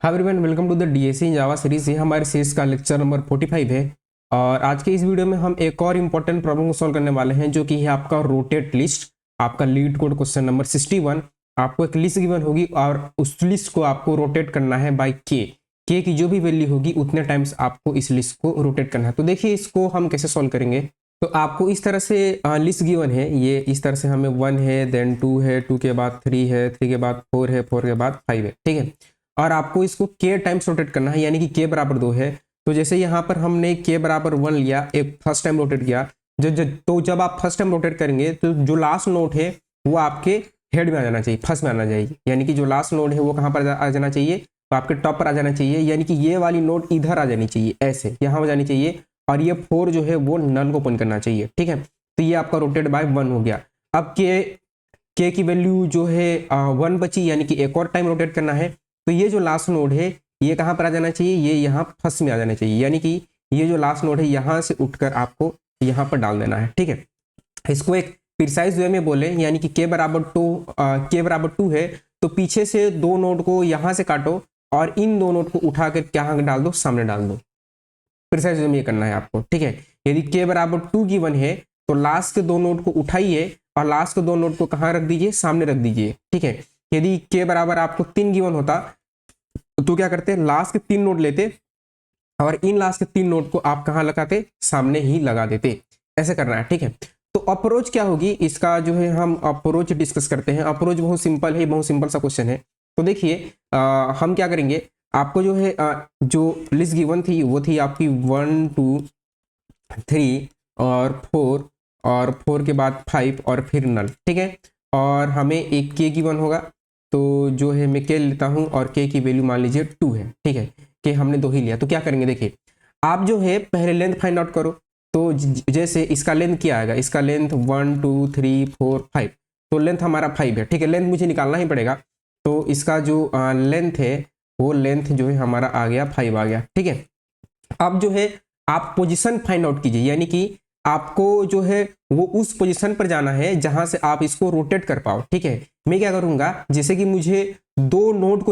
Hi everyone, welcome to the DSC Java series. ये हमारे series का लेक्चर नंबर 45 है और आज के इस वीडियो में हम एक और इम्पोर्टेंट प्रॉब्लम को सॉल्व करने वाले हैं, जो कि है आपका रोटेट लिस्ट। आपका लीड कोड क्वेश्चन नंबर 61। आपको एक लिस्ट गिवन होगी और उस लिस्ट को आपको रोटेट करना है बाय के की जो भी वैल्यू होगी उतने टाइम्स आपको इस लिस्ट को रोटेट करना है। तो देखिए इसको हम कैसे सॉल्व करेंगे। तो आपको इस तरह से लिस्ट गिवन है, ये इस तरह से हमें 1 है, देन 2 है, 2 के बाद 3 है, 3 के बाद 4 है, 4 के बाद 5 है, ठीक है। और आपको इसको के टाइम्स रोटेट करना है, यानी कि के बराबर 2 है। तो जैसे यहाँ पर हमने के बराबर 1 लिया, एक फर्स्ट टाइम रोटेट किया। तो जब आप फर्स्ट टाइम रोटेट करेंगे तो जो लास्ट नोड है वो आपके हेड में आ जाना चाहिए, फर्स्ट में आना चाहिए। यानी कि जो लास्ट नोड है वो कहाँ पर आ जाना चाहिए, तो आपके टॉप पर आ जाना चाहिए। यानी कि ये वाली नोड इधर आ जानी चाहिए, ऐसे यहाँ हो जानी चाहिए। और ये 4 जो है वो नल को ओपन करना चाहिए, ठीक है। तो ये आपका रोटेट बाय 1 हो गया। अब के की वैल्यू जो है 1 बची, यानी कि एक और टाइम रोटेट करना है। तो ये जो लास्ट नोड है ये कहाँ पर आ जाना चाहिए, ये यहाँ फर्स्ट में आ जाना चाहिए। यानी कि ये जो लास्ट नोड है यहाँ से उठकर आपको यहाँ पर डाल देना है, ठीक है। इसको एक प्रिसाइज वे में बोले, यानी कि के बराबर 2 है तो पीछे से दो नोड को यहाँ से काटो और इन दो नोड को उठा कर क्या डाल दो, सामने डाल दो। प्रिसाइज वे में ये करना है आपको, ठीक है। यदि के बराबर 2 गिवन है तो लास्ट के दो नोड को उठाइए और लास्ट के दो नोड को कहाँ रख दीजिए, सामने रख दीजिए, ठीक है। यदि के बराबर आपको 3 गिवन होता तो क्या करते, लास्ट के 3 नोड लेते और इन लास्ट के 3 नोड को आप कहाँ लगाते, सामने ही लगा देते। ऐसे करना है, ठीक है। तो अप्रोच क्या होगी इसका, जो है हम अप्रोच डिस्कस करते हैं। अप्रोच बहुत सिंपल है, बहुत सिंपल सा क्वेश्चन है। तो देखिए हम क्या करेंगे, आपको जो है जो लिस्ट गिवन थी वो थी आपकी 1 2 3 और 4 के बाद 5 और फिर नल, ठीक है। और हमें एक के गिवन होगा, तो जो है मैं के लेता हूं और के की वैल्यू मान लीजिए 2 है, ठीक है। के हमने 2 ही लिया। तो क्या करेंगे, देखिए आप जो है पहले लेंथ फाइंड आउट करो। तो जैसे इसका लेंथ क्या आएगा, इसका लेंथ 1 2 3 4 5, तो लेंथ हमारा 5 है, ठीक है। लेंथ मुझे निकालना ही पड़ेगा। तो इसका जो लेंथ है वो लेंथ जो है हमारा आ गया 5 आ गया, ठीक है। अब जो है आप पोजीशन फाइंड आउट कीजिए, यानी कि आपको जो है वो उस पोजीशन पर जाना है जहां से आप इसको रोटेट कर पाओ, ठीक है। मैं क्या करूंगा, जैसे कि मुझे दो नोड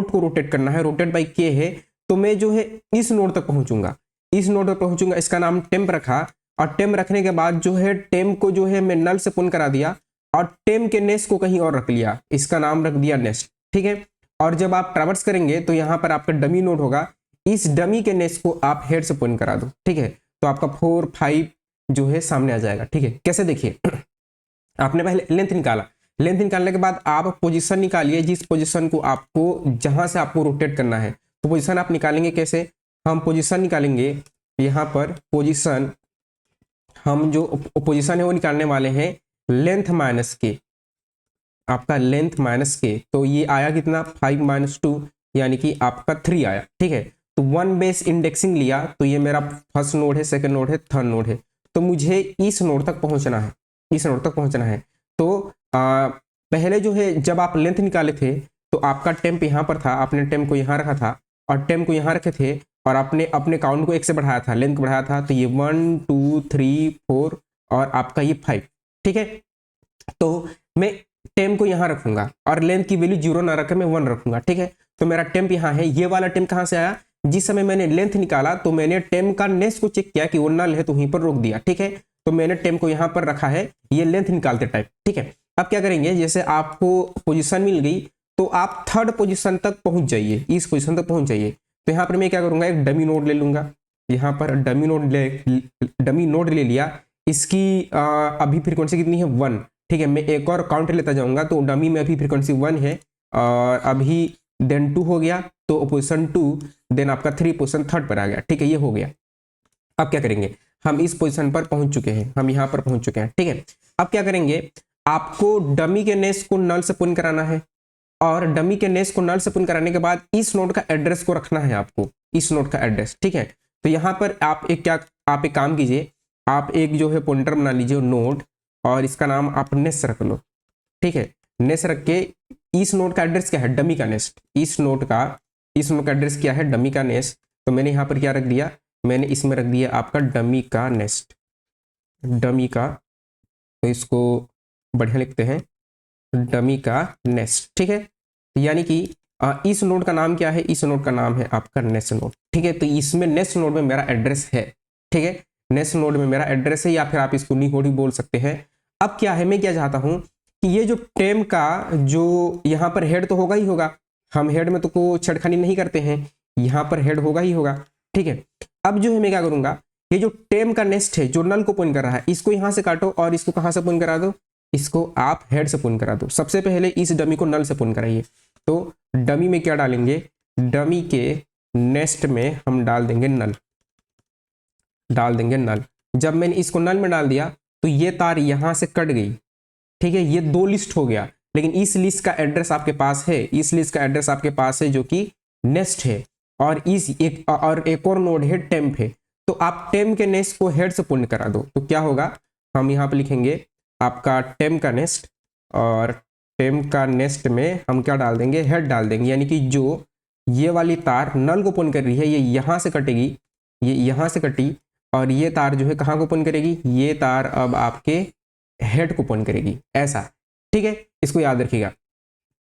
को रोटेट करना है, रोटेट बाई के है। तो मैं जो है इस नोड तक पहुंचूंगा, इस नोड तक पहुंचूंगा। इसका नाम टेम्प रखा और टेम्प रखने के बाद जो है टेम्प को जो है मैं नल से पुन करा दिया और टेम्प के नेस्ट को कहीं और रख लिया, इसका नाम रख दिया नेस्ट, ठीक है। और जब आप ट्रैवर्स करेंगे तो यहाँ पर आपका डमी नोड होगा, इस डमी के नेस्ट को आप हेड से पॉइंट करा दो, ठीक है। तो आपका 4 5 जो है सामने आ जाएगा, ठीक है। कैसे, देखिए आपने पहले लेंथ निकाला, लेंथ निकालने के बाद आप पोजीशन निकालिए, जिस पोजीशन को आपको जहां से आपको रोटेट करना है। तो पोजीशन आप निकालेंगे कैसे, हम पोजीशन निकालेंगे यहाँ पर। पोजीशन हम जो पोजीशन है वो निकालने वाले हैं लेंथ माइनस के, आपका लेंथ माइनस के। तो ये आया कितना, 5 - 2 यानी कि आपका 3 आया, ठीक है। तो 1 बेस इंडेक्सिंग लिया, तो ये मेरा फर्स्ट नोड है, सेकंड नोड है, थर्ड नोड है। तो मुझे इस नोड तक पहुंचना है, इस नोड तक पहुंचना है। तो पहले जो है जब आप लेंथ निकाले थे तो आपका टेम्प यहाँ पर था, आपने टेम्प को यहाँ रखा था और टेम्प को यहाँ रखे थे और आपने अपने काउंट को 1 से बढ़ाया था, लेंथ को बढ़ाया था। तो ये 1 2 3 4 और आपका ये 5, ठीक है। तो मैं टेम्प को यहाँ रखूंगा और लेंथ की वैल्यू 0 ना रखकर मैं 1 रखूंगा, ठीक है। तो मेरा टेम्प यहाँ है। ये वाला टेम्प कहाँ से आया, जिस समय मैंने लेंथ निकाला तो मैंने टेम्प का नेक्स्ट को चेक किया कि वो नल है तो वहीं पर रोक दिया, ठीक है। तो मैंने टेम्प को यहाँ पर रखा है, ये लेंथ निकालते टाइप, ठीक है। अब क्या करेंगे, जैसे आपको पोजीशन मिल गई तो आप थर्ड पोजीशन तक पहुंच जाइए, इस पोजीशन तक पहुंच जाइए। तो यहाँ पर मैं क्या करूंगा, एक डमी नोड ले लूंगा। यहाँ पर डमी नोड ले लिया। इसकी अभी फ्रीक्वेंसी कितनी है, 1, ठीक है। मैं एक और काउंट लेता जाऊंगा। तो डमी में अभी फ्रीक्वेंसी 1 है और अभी देन 2 हो गया, तो पोजीशन 2, देन आपका 3 पोजीशन थर्ड पर आ गया, ठीक है। ये हो गया। अब क्या करेंगे, हम इस पोजीशन पर पहुंच चुके हैं, हम यहाँ पर पहुंच चुके हैं, ठीक है। अब क्या करेंगे, आपको डमी के नेस्ट को नल से पुन कराना है और डमी के नेस्ट को नल से पुन कराने के बाद इस नोड का एड्रेस को रखना है आपको, इस नोड का एड्रेस, ठीक है। तो यहाँ पर आप एक काम कीजिए, आप एक जो है पॉइंटर बना लीजिए नोड और इसका नाम आप नेस्ट रख लो, ठीक है। नेस्ट रख के इस नोड का एड्रेस क्या है, डमी का नेस्ट। इस नोड का एड्रेस क्या है, डमी का नेस्ट। तो मैंने यहाँ पर क्या रख दिया, मैंने इसमें रख दिया आपका डमी का नेस्ट, डमी का। तो इसको बढ़िया लिखते हैं, डमी का नेस्ट, ठीक है। यानी कि इस नोड का नाम क्या है, इस नोड का नाम है आपका नेक्स्ट नोड, ठीक है। तो इसमें नेक्स्ट नोड में मेरा एड्रेस है, ठीक है, नेक्स्ट नोड में मेरा एड्रेस है, या फिर आप इसको नी कोड भी बोल सकते हैं। अब क्या है, मैं क्या चाहता हूं कि ये जो टेम का जो यहाँ पर हेड तो होगा ही होगा, हम हेड में तो कोई छेड़खानी नहीं करते हैं, यहाँ पर हेड होगा ही होगा, ठीक है। अब जो है मैं क्या करूंगा, ये जो टेम का नेक्स्ट है जो नल को पॉइंट कर रहा है, इसको यहां से काटो और इसको कहां से पॉइंट करा दो, इसको आप हेड से पॉइंट करा दो। सबसे पहले इस डमी को नल से पॉइंट कराइए। तो डमी में क्या डालेंगे, डमी के नेक्स्ट में हम डाल देंगे नल, डाल देंगे नल। जब मैंने इसको नल में डाल दिया तो ये तार यहां से कट गई, ठीक है, ये दो लिस्ट हो गया। लेकिन इस लिस्ट का एड्रेस आपके पास है, इस लिस्ट का एड्रेस आपके पास है जो कि नेक्स्ट है, और इस एक और नोड है टेम्प है। तो आप टेम्प के नेक्स्ट को हेड से पॉइंट करा दो। तो क्या होगा, हम यहाँ पे लिखेंगे आपका टेम्प का नेक्स्ट, और टेम्प का नेक्स्ट में हम क्या डाल देंगे, हेड डाल देंगे। यानी कि जो ये वाली तार नल को पॉइंट कर रही है ये यहाँ से कटेगी, ये यहाँ से कटी, और ये तार जो है कहाँ को पॉइंट करेगी, ये तार अब आपके हेड को पॉइंट करेगी, ऐसा, ठीक है, इसको याद रखिएगा।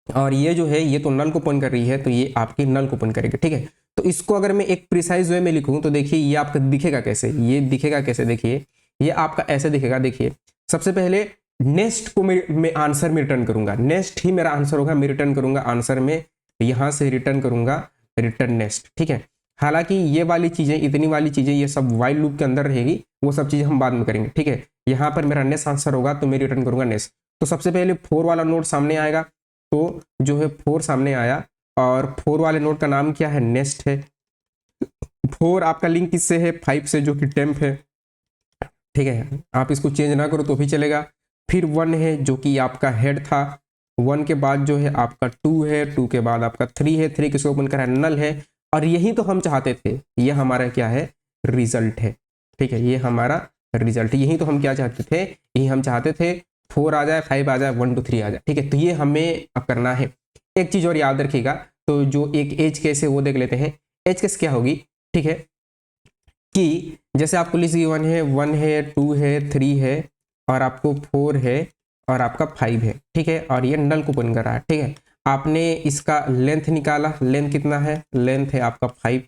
और ये जो है ये तो नल को पॉइंट कर रही है, तो ये आपकी नल को पॉइंट करेगी, ठीक है। तो इसको अगर मैं एक प्रिसाइज वे में लिखूं तो देखिए ये आपका दिखेगा कैसे, ये दिखेगा कैसे, देखिए ये आपका ऐसे दिखेगा। देखिए सबसे पहले नेक्स्ट को मैं आंसर में रिटर्न करूंगा, नेक्स्ट ही मेरा आंसर होगा, मैं रिटर्न करूंगा आंसर में, यहां से रिटर्न करूंगा रिटर्न नेक्स्ट, ठीक है। हालांकि ये वाली चीजें, इतनी वाली चीजें ये सब वाइल लूप के अंदर रहेगी, वो सब चीजें हम बाद में करेंगे, ठीक है। यहाँ पर मेरा नेक्स्ट आंसर होगा तो मैं रिटर्न करूंगा नेक्स्ट। तो सबसे पहले 4 वाला नोड सामने आएगा, तो जो है 4 सामने आया, और 4 वाले नोड का नाम क्या है, नेक्स्ट है। 4 आपका लिंक किससे है, 5 से, जो कि टेम्प है, ठीक है। आप इसको चेंज ना करो तो भी चलेगा। फिर 1 है जो कि आपका हेड था, 1 के बाद जो है आपका 2 है, 2 के बाद आपका 3 है, 3 किसको ओपन करा है, नल है। और यही तो हम चाहते थे, ये हमारा क्या है, रिजल्ट है, ठीक है, ये हमारा रिजल्ट, यही तो हम क्या चाहते थे, यही हम चाहते थे, 4 आ जाए, 5 आ जाए, 1 2 3 आ जाए, ठीक है। तो ये हमें अब करना है। एक चीज और याद रखिएगा, तो जो एक एज केस है वो देख लेते हैं। एज केस क्या होगी, ठीक है, कि जैसे आपको लिस्ट गिवन है, 1 है, 2 है, 3 है, और आपको 4 है, और आपका 5 है, ठीक है, और ये नल को पॉइंट कर रहा है, ठीक है। आपने इसका लेंथ निकाला, लेंथ कितना है, लेंथ है आपका 5,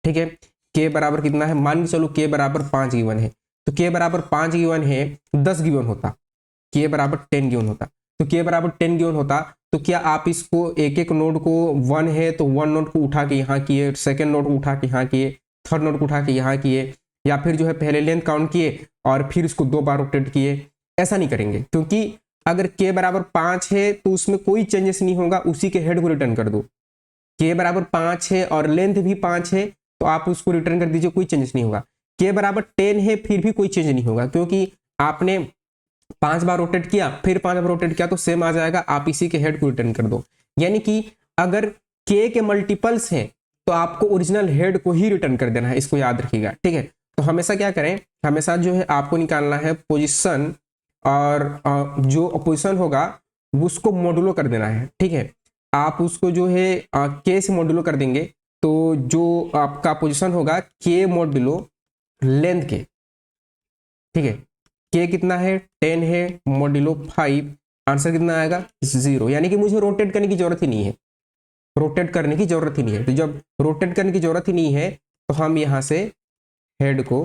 ठीक है। के बराबर कितना है, मान के चलो के बराबर 5 गिवन है, तो के बराबर 5 गिवन है, 10 गिवन होता, के बराबर 10 गिवन होता, तो के बराबर 10 गिवन होता, तो क्या आप इसको एक एक नोड को, 1 है तो 1 नोड को उठा के यहाँ किए, सेकेंड नोड को उठा के यहाँ किए, थर्ड नोड को उठा के यहाँ किए, या फिर जो है पहले लेंथ काउंट किए और फिर इसको 2 बार रोटेट किए, ऐसा नहीं करेंगे। क्योंकि अगर के बराबर 5 है तो उसमें कोई चेंजेस नहीं होगा, उसी के हेड को रिटर्न कर दो। के बराबर 5 है और लेंथ भी 5 है तो आप उसको रिटर्न कर दीजिए, कोई चेंजेस नहीं होगा। के बराबर 10 है फिर भी कोई चेंज नहीं होगा, क्योंकि आपने 5 बार रोटेट किया, फिर 5 बार रोटेट किया तो सेम आ जाएगा, आप इसी के हेड को रिटर्न कर दो। यानी कि अगर के के मल्टीपल्स हैं तो आपको ओरिजिनल हेड को ही रिटर्न कर देना है, इसको याद रखिएगा, ठीक है। तो हमेशा क्या करें, हमेशा जो है आपको निकालना है पोजीशन, और जो पोजीशन होगा उसको मॉडुलो कर देना है, ठीक है। आप उसको जो है के से मॉडुलो कर देंगे, तो जो आपका पोजीशन होगा के मॉडुलो लेंथ के, ठीक है। के कितना है, 10 है, मॉडुलो 5, आंसर कितना आएगा, 0। यानी कि मुझे रोटेट करने की जरूरत ही नहीं है, रोटेट करने की जरूरत ही नहीं है। तो जब रोटेट करने की जरूरत ही नहीं है तो हम यहाँ से हेड को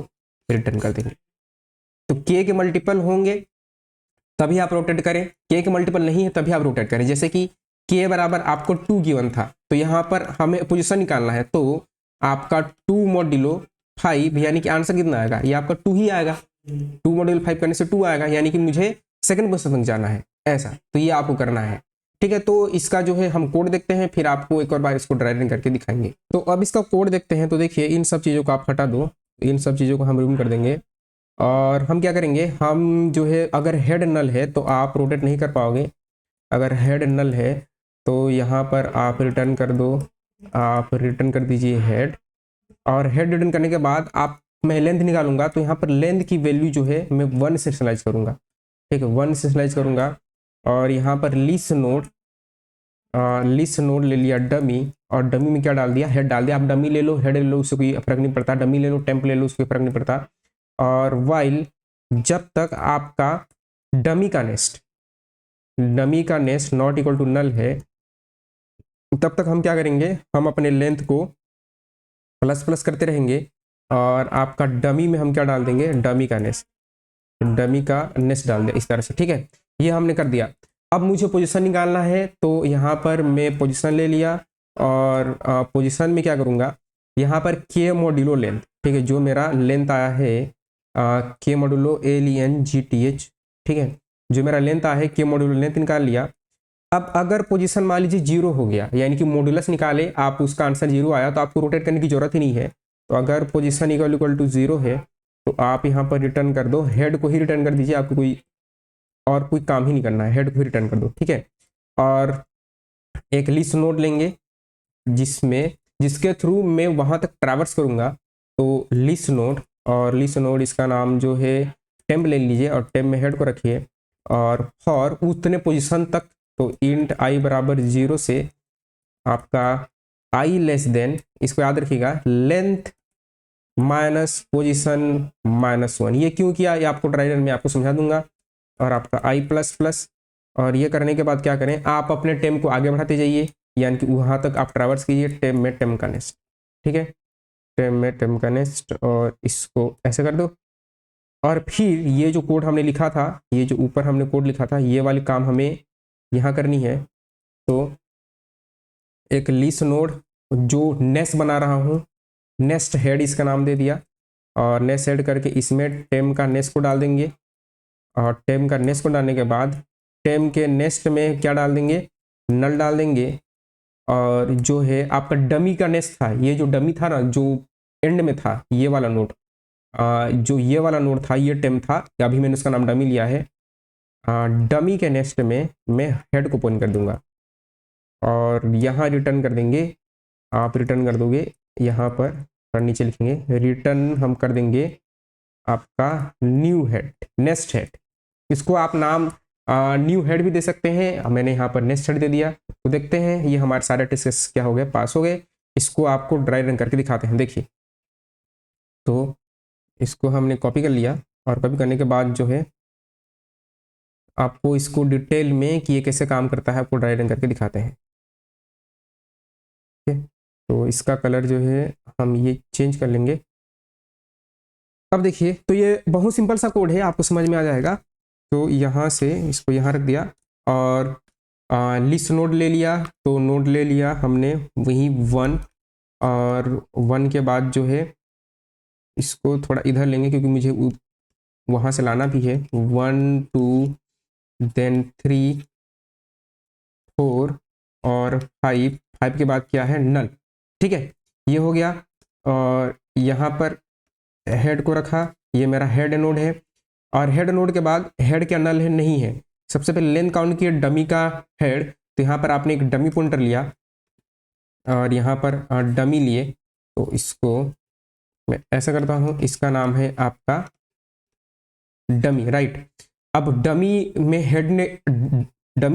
रिटर्न कर देंगे। तो के के मल्टीपल होंगे तभी आप रोटेट करें, के के मल्टीपल नहीं है तभी आप रोटेट करें। जैसे कि के बराबर आपको 2 गिवन था, तो यहाँ पर हमें पोजीशन निकालना है, तो आपका 2 मॉड्यूलो 5, यानी कि आंसर कितना आएगा, ये आपका 2 ही आएगा, 2 मॉड्यूल 5 करने से 2 आएगा, यानी कि मुझे सेकंड पोजीशन तक जाना है, ऐसा। तो ये आपको करना है, ठीक है। तो इसका जो है हम कोड देखते हैं, फिर आपको एक और बार इसको ड्राई रन करके दिखाएंगे। तो अब इसका कोड देखते हैं। तो देखिए इन सब चीज़ों को आप हटा दो, इन सब चीज़ों को हम रिमूव कर देंगे, और हम क्या करेंगे, हम जो है अगर हेड नल है तो आप रोटेट नहीं कर पाओगे, अगर हेड नल है तो यहाँ पर आप रिटर्न कर दो, आप रिटर्न कर दीजिए हेड, और हेड रिटर्न करने के बाद आप, मैं लेंथ निकालूंगा तो यहाँ पर लेंथ की वैल्यू जो है मैं 1 से इनिशियलाइज करूँगा, ठीक है, 1 से इनिशियलाइज करूँगा। और यहाँ पर लिस्ट नोड ले लिया डमी, और डमी में क्या डाल दिया, हेड डाल दिया। आप डमी ले लो, हेड ले लो, उससे कोई फर्क नहीं पड़ता, डमी ले लो, टेम्प ले लो, उससे कोई फर्क नहीं पड़ता। और वाइल जब तक आपका डमी का next not equal to null है, तब तक हम क्या करेंगे, हम अपने लेंथ को प्लस प्लस करते रहेंगे और आपका डमी में हम क्या डाल देंगे, डमी का नेस्ट, डमी का नेस्ट डाल दिया इस तरह से। ठीक है, ये हमने कर दिया। अब मुझे पोजीशन निकालना है, तो यहाँ पर मैं पोजीशन ले लिया और पोजीशन में क्या करूँगा, यहाँ पर के मॉड्यूलो लेंथ, ठीक है, जो मेरा लेंथ आया है के मॉड्यूलो LENGTH, ठीक है, जो मेरा लेंथ आया है के मॉड्यूलो लेंथ निकाल लिया। अब अगर पोजीशन मान लीजिए 0 हो गया, यानी कि मॉड्यूलस निकाले आप, उसका आंसर 0 आया, तो आपको रोटेट करने की जरूरत ही नहीं है। तो अगर पोजीशन इक्वल टू 0 है तो आप यहाँ पर रिटर्न कर दो, हेड को ही रिटर्न कर दीजिए, आपको कोई काम ही नहीं करना है, हेड को ही रिटर्न कर दो। ठीक है, और एक लिस्ट नोड लेंगे जिसके थ्रू मैं वहां तक ट्रैवर्स करूंगा, तो लिस्ट नोड, और लिस्ट नोड इसका नाम जो है टेम्प ले लीजिए और टेम्प में हेड को रखिए, और फॉर उतने पोजीशन तक, तो इंट i बराबर 0 से आपका i लेस देन, इसको याद रखिएगा, लेंथ माइनस पोजिशन -1। ये क्यों किया, ये आपको ड्राई रन में आपको समझा दूंगा। और आपका i प्लस प्लस, और ये करने के बाद क्या करें, आप अपने टेम को आगे बढ़ाते जाइए, यानी कि वहाँ तक आप ट्रैवर्स कीजिए टेम में टेम का नेस्ट। ठीक है, टेम में टेम का नेस्ट, और इसको ऐसे कर दो। और फिर ये जो कोड हमने लिखा था, ये जो ऊपर हमने कोड लिखा था, ये वाली काम हमें यहाँ करनी है। तो एक लिस्ट नोड जो नेस्ट बना रहा हूँ, नेस्ट हेड इसका नाम दे दिया, और नेस्ट हेड करके इसमें टेम का नेस्ट को डाल देंगे, और टेम का नेस्ट को डालने के बाद टेम के नेस्ट में क्या डाल देंगे, नल डाल देंगे। और जो है आपका डमी का नेस्ट था, ये जो डमी था ना, जो एंड में था, ये वाला नोड, जो ये वाला नोड था, ये टेम था, अभी मैंने उसका नाम डमी लिया है। डमी के नेस्ट में मैं हेड को पॉइंट कर दूंगा, और यहाँ रिटर्न कर देंगे, आप रिटर्न कर दोगे यहाँ पर नीचे लिखेंगे रिटर्न, हम कर देंगे आपका न्यू हेड, नेस्ट हेड। इसको आप नाम न्यू हेड भी दे सकते हैं, मैंने यहाँ पर नेस्ट हेड दे दिया। तो देखते हैं ये हमारे सारे टेस्ट क्या हो गए, पास हो गए। इसको आपको ड्राई रन करके दिखाते हैं, देखिए। तो इसको हमने कॉपी कर लिया, और कॉपी करने के बाद जो है आपको इसको डिटेल में कि ये कैसे काम करता है आपको ड्राई रन करके दिखाते हैं। ठीक है, तो इसका कलर जो है हम ये चेंज कर लेंगे। अब देखिए, तो ये बहुत सिंपल सा कोड है, आपको समझ में आ जाएगा। तो यहाँ से इसको यहाँ रख दिया, और लिस्ट नोड ले लिया, तो नोड ले लिया हमने वही 1, और 1 के बाद जो है इसको थोड़ा इधर लेंगे, क्योंकि मुझे वहाँ से लाना भी है। 1 2 देन 3 4 और 5 के बाद क्या है, नल। ठीक है, ये हो गया। और यहाँ पर हेड को रखा, ये मेरा हेड नोड है, और हेड नोड के बाद हेड क्या नल है, नहीं है। सबसे पहले लेंथ काउंट किया डमी का हेड, तो यहाँ पर आपने एक डमी पॉइंटर लिया, और यहाँ पर डमी लिए, तो इसको मैं ऐसा करता हूँ, इसका नाम है आपका डमी, राइट। अब डमी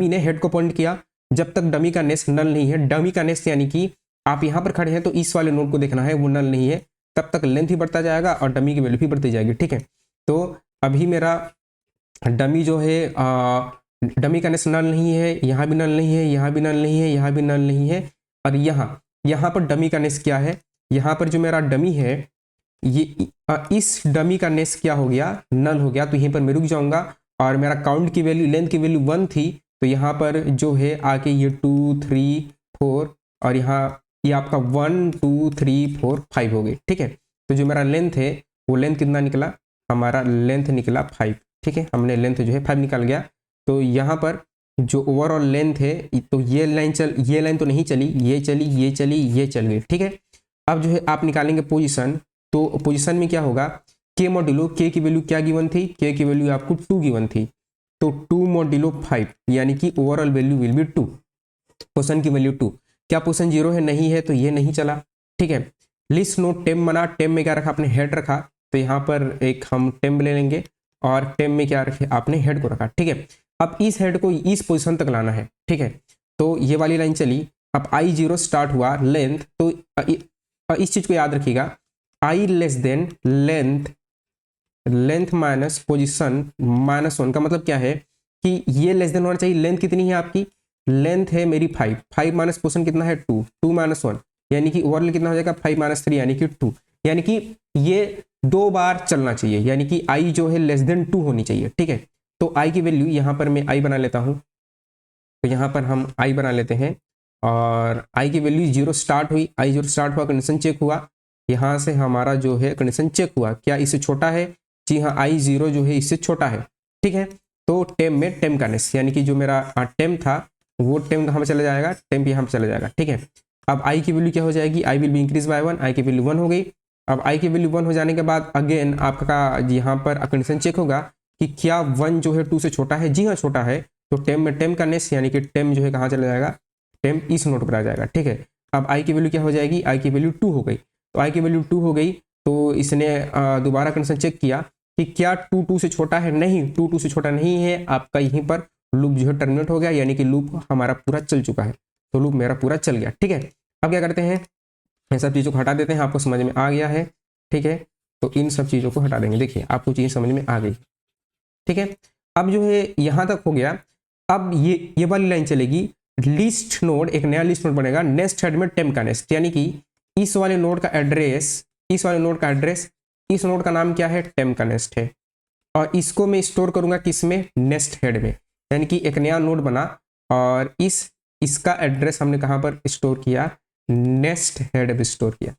ने हेड को पॉइंट किया, जब तक डमी का नेस्ट नल नहीं है। डमी का नेस्ट यानी कि आप यहाँ पर खड़े हैं तो इस वाले नोड को देखना है, वो नल नहीं है, तब तक लेंथ ही बढ़ता जाएगा और डमी की वैल्यू भी बढ़ती जाएगी। ठीक है, तो अभी मेरा डमी जो है डमी का नेस्ट नल नहीं है, यहाँ भी नल नहीं है, यहाँ भी नल नहीं है, यहाँ भी नल नहीं है, और यहाँ पर डमी का नेस्ट क्या है, यहाँ पर जो मेरा डमी है, ये इस डमी का नेस्ट क्या हो गया, नल हो गया। तो यहीं पर मैं रुक जाऊंगा, और मेरा काउंट की वैल्यू, लेंथ की वैल्यू 1 थी, तो यहाँ पर जो है आके ये 2 3 4, और यहाँ ये आपका 1 2 3 4 5 हो गई। ठीक है, तो जो मेरा लेंथ है वो लेंथ कितना निकला, हमारा लेंथ निकला 5। ठीक है, हमने लेंथ जो है 5 निकल गया। तो यहाँ पर जो ओवरऑल लेंथ है, तो ये लाइन तो नहीं चली, ये चली, ये चली, ये चल गई। ठीक है, अब जो है आप निकालेंगे पोजीशन, तो पोजीशन में क्या होगा, के मॉड्यूलो, के की वैल्यू क्या गिवन थी, के की वैल्यू आपको 2 गिवन थी, तो 2 मॉड्यूलो 5, यानी कि overall value will be 2, position की वैल्यू 2। क्या पोजीशन 0 है, नहीं है, तो ये नहीं चला। ठीक है, लिस्ट नोट टेम बना, टेम में क्या रखा आपने, हेड रखा, तो यहाँ पर एक हम टेम ले लेंगे, और टेम में क्या रखे आपने, हेड को रखा। ठीक है, अब इस हेड को इस पोजीशन तक लाना है। ठीक है, तो ये वाली लाइन चली, अब I0 स्टार्ट हुआ, लेंथ, तो इस चीज को याद रखिएगा, I less than length minus position -1 का मतलब क्या है कि ये लेस देन होना चाहिए, लेंथ कितनी है आपकी, लेंथ है मेरी 5, 5 माइनस पोर्शन कितना है 2, 2 माइनस 1 यानी कि ओवरऑल कितना हो जाएगा 5 माइनस 3 यानी कि 2, यानी कि ये 2 बार चलना चाहिए, यानी कि आई जो है लेस देन 2 होनी चाहिए। ठीक है, तो आई की वैल्यू यहाँ पर मैं आई बना लेता हूँ, तो यहाँ पर हम आई बना लेते हैं और आई की वैल्यू 0 स्टार्ट हुई, आई 0 स्टार्ट हुआ, कंडीशन चेक हुआ, यहाँ से हमारा जो है कंडीशन चेक हुआ, क्या इससे छोटा है? जी हाँ, आई 0 जो है इससे छोटा है। ठीक है, तो टेम में टेम का नेस यानी कि जो मेरा टेम था वो टेम कहाँ पे चला जाएगा, टेम यहाँ पे चला जाएगा। ठीक है, अब आई की वैल्यू क्या हो जाएगी, I will be increase by 1, आई की वैल्यू 1 हो गई। अब आई की वैल्यू 1 हो जाने के बाद अगेन आपका यहाँ पर कंडीशन चेक होगा कि क्या 1 जो है 2 से छोटा है? जी हाँ छोटा है, तो टेम में टेम का नेस यानी कि टेम जो है कहाँ चला जाएगा, टेम इस नोट पर आ जाएगा। ठीक है, अब आई की वैल्यू क्या हो जाएगी, आई की वैल्यू 2 हो गई, तो आई की वैल्यू 2 हो गई, तो इसने दोबारा कंडीशन चेक किया कि क्या 2 2 से छोटा है? नहीं, 2 2 से छोटा नहीं है, आपका यहीं पर लूप जो है टर्मिनेट हो गया, यानी कि लूप हमारा पूरा चल चुका है, तो लूप मेरा पूरा चल गया। ठीक है, अब क्या करते हैं, इन सब चीज़ों को हटा देते हैं, आपको समझ में आ गया है। ठीक है, तो इन सब चीज़ों को हटा देंगे, देखिए आपको चीज़ समझ में आ गई। ठीक है, अब जो है यहाँ तक हो गया, अब ये वाली लाइन चलेगी, लिस्ट नोड, एक नया लिस्ट नोड बनेगा, नेक्स्ट हेड में टेम का नेक्स्ट, यानी कि इस वाले नोड का एड्रेस, इस वाले नोड का एड्रेस, इस नोड का नाम क्या है, टेम का नेक्स्ट है, और इसको मैं स्टोर करूंगा किस में, नेक्स्ट हेड में, यानी कि एक नया नोड बना और इसका एड्रेस हमने कहाँ पर स्टोर किया, नेक्स्ट हेड में स्टोर किया।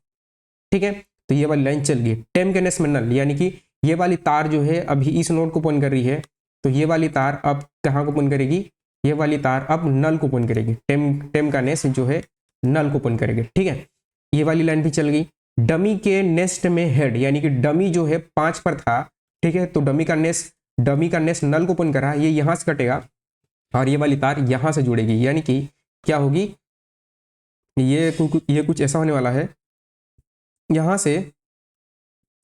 ठीक है, तो ये वाली लाइन चल गई, टेम के नेक्स्ट में नल, यानी कि ये वाली तार जो है अभी इस नोड को पॉइंट कर रही है, तो ये वाली तार अब कहाँ को पॉइंट करेगी, ये वाली तार अब नल को पॉइंट करेगी, टेम का नेक्स्ट जो है नल को पॉइंट करेगी। ठीक है, ये वाली लाइन भी चल गई, डमी के नेक्स्ट में हेड, यानी कि डमी जो है 5 पर था। ठीक है, तो डमी का नेक्स्ट नल को पॉइंट करा, ये यहाँ से कटेगा और ये वाली तार यहाँ से जुड़ेगी, यानी कि क्या होगी, ये कुछ ऐसा होने वाला है, यहाँ से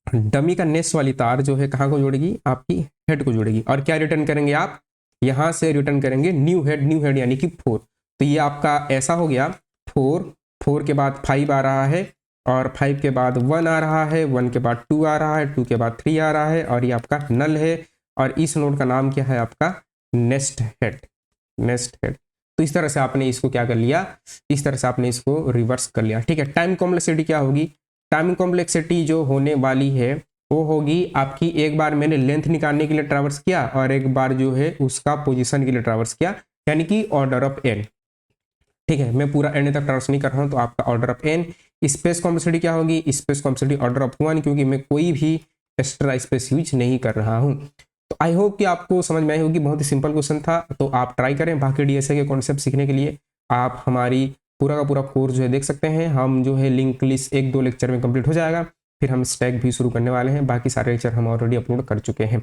डमी का नेक्स्ट वाली तार जो है कहाँ को जोड़ेगी, आपकी हेड को जोड़ेगी, और क्या रिटर्न करेंगे आप, यहाँ से रिटर्न करेंगे न्यू हेड यानी कि 4। तो ये आपका ऐसा हो गया, 4 के बाद 5 आ रहा है, और 5 के बाद 1 आ रहा है, 1 के बाद 2 आ रहा है, 2 के बाद 3 आ रहा है, और ये आपका नल है, और इस नोड का नाम क्या है आपका, नेक्स्ट हेड। तो इस तरह से आपने इसको क्या कर लिया, इस तरह से आपने इसको रिवर्स कर लिया। ठीक है, टाइम कॉम्प्लेक्सिटी क्या होगी, टाइम कॉम्प्लेक्सिटी जो होने वाली है वो होगी आपकी, एक बार मैंने लेंथ निकालने के लिए ट्रैवर्स किया और एक बार जो है उसका पोजीशन के लिए ट्रैवर्स किया, यानी कि ऑर्डर ऑफ एन। ठीक है, मैं पूरा एन तक ट्रैवर्स नहीं कर रहा हूँ, तो आपका order of N. Space complexity क्या होगी, स्पेस कॉम्प्लेक्सिटी ऑर्डर ऑफ 1, क्योंकि मैं कोई भी एक्स्ट्रा स्पेस यूज नहीं कर रहा हूँ। तो आई होप कि आपको समझ में आई होगी, बहुत ही सिंपल क्वेश्चन था, तो आप ट्राई करें। बाकी डीएसए के कॉन्सेप्ट सीखने के लिए आप हमारी पूरा का पूरा कोर्स जो है देख सकते हैं, हम जो है लिंक लिस्ट 1-2 लेक्चर में कंप्लीट हो जाएगा, फिर हम स्टैक भी शुरू करने वाले हैं, बाकी सारे लेक्चर हम ऑलरेडी अपलोड कर चुके हैं।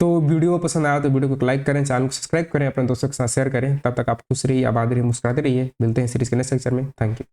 तो वीडियो पसंद आया तो वीडियो को लाइक करें, चैनल को सब्सक्राइब करें, अपने दोस्तों के साथ शेयर करें। तब तक आप खुश रहिए, आबाद रहिए, मुस्कुराते रहिए। मिलते हैं सीरीज के नेक्स्ट लेक्चर में। Thank you.